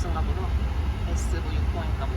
S인가 보다. S 뭐 6번인가 뭐.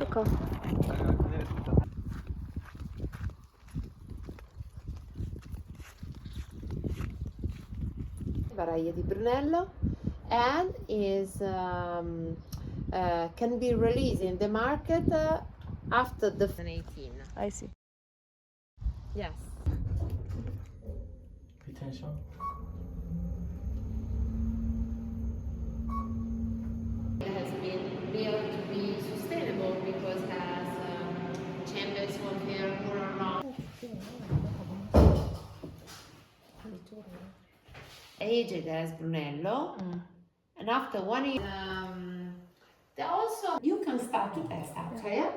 Ecco. Baraglia di Brunello and is can be released in the market after the 2018. I see. Yes. Potential. It has been built to be sustainable because it has chambers for air all around. Aged as Brunello, and after 1 year, they also you can start to test actually. Yeah.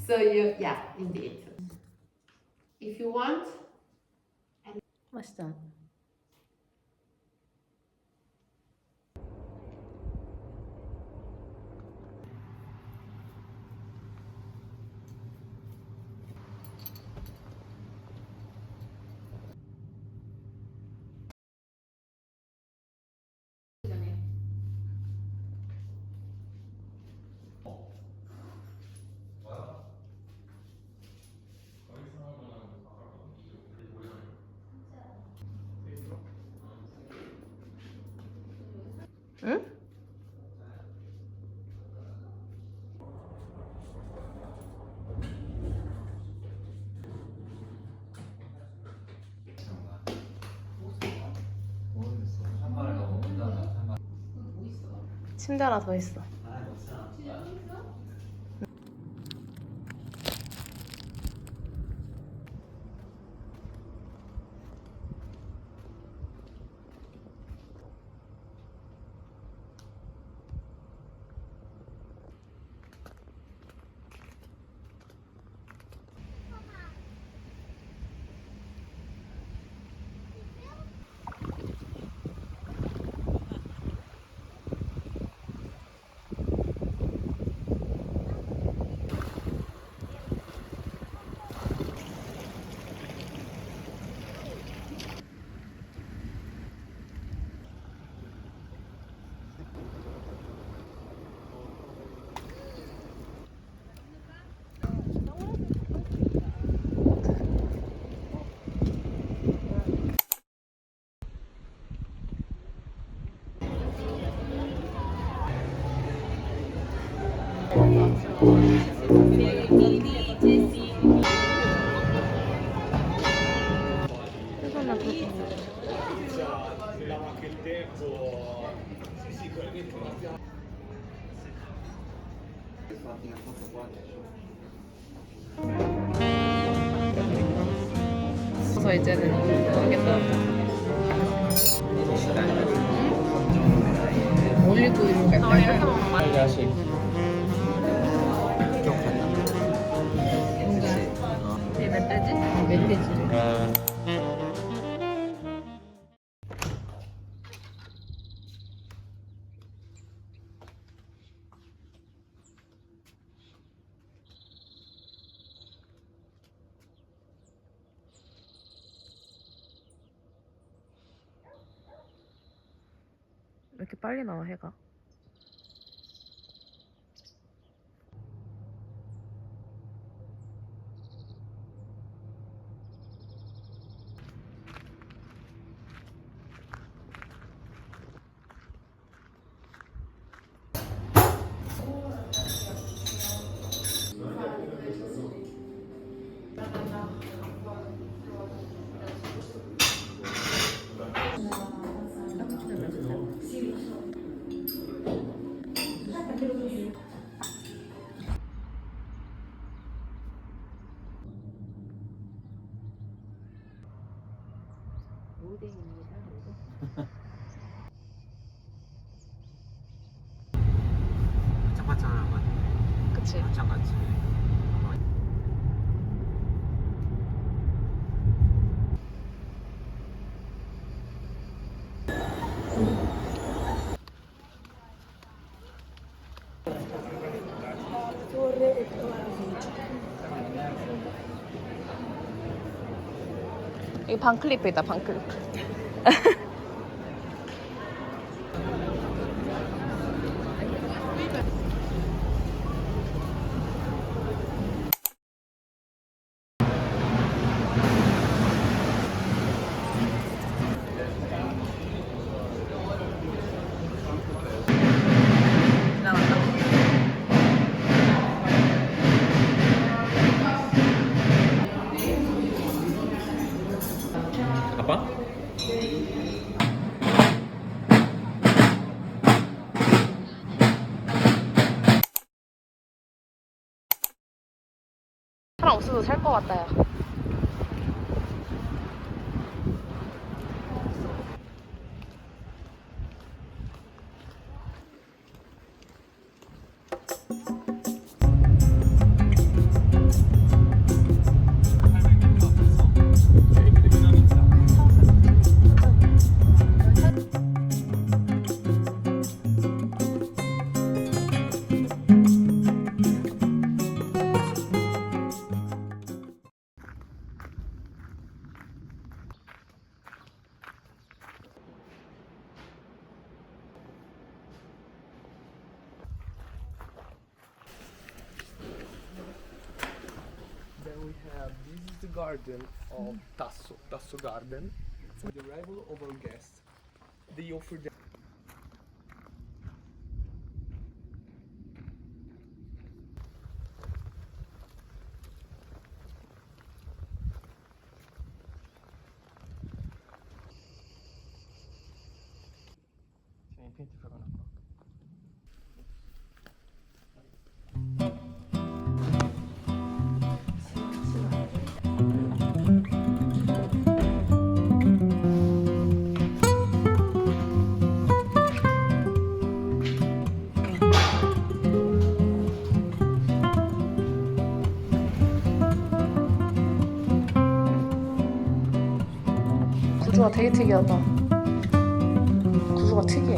So you, yeah, indeed. If you want, 맛있다. 응? 침대 하나 더 있어. 그래서 이제는 모르겠다. 올리브유를 몇 이렇게 먹는 거야? 자식. 이게 멧돼지? 멧돼지. 왜 이렇게 빨리 나와 해가? 반짝반짝한 거. 그치? 반짝같이. 이거 반클리프이다, 반클리프. 아빠? 사람 없어도 살 것 같다, 야. Then we have, this is the garden of Tasso Garden. For the arrival of our guests, they offer them. 구조가 되게 특이하다. 구조가 특이해.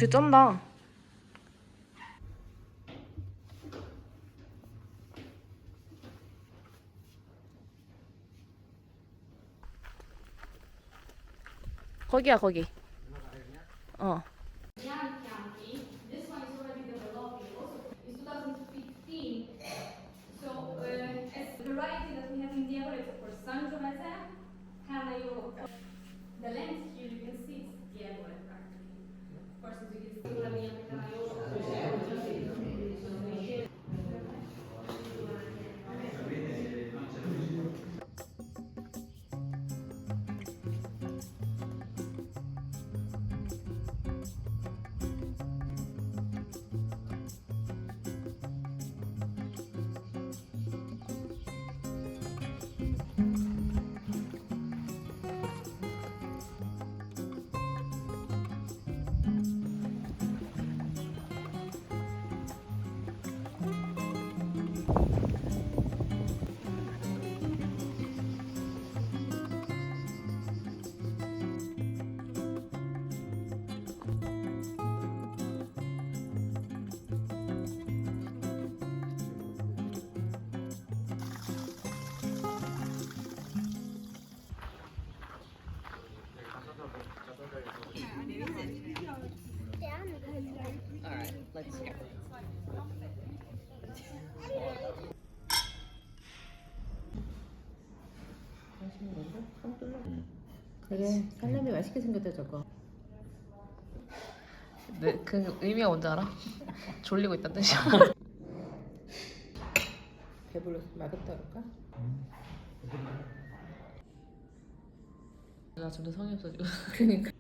뷰 쩐다. 거기야 거기. 어. This one is already developing. Also, it's 2015. So, as the variety that we have in the area is for San Giovese, Canaiolo. The lens here you can see it's Diavolo practically. Of course, as you can see, la mia Canaiolo. Alright, let's go. 되게 살림이 맛있게 생겼다 저거. 네, 그 의미가 뭔지 알아? 졸리고 있다는 뜻이야. 배불러서 맛없다 그럴까? 나 점점 성의 없어지고. 그러니까.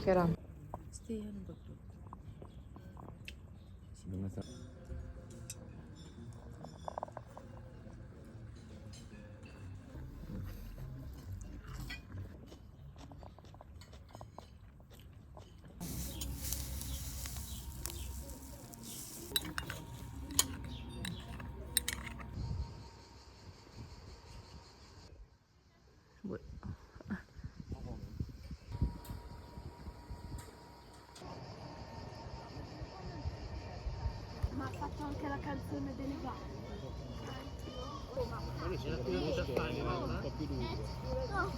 계란. 스테이하는 것도. 뭐? Ma ha fatto anche la canzone delle varie. Un po' più duro. No.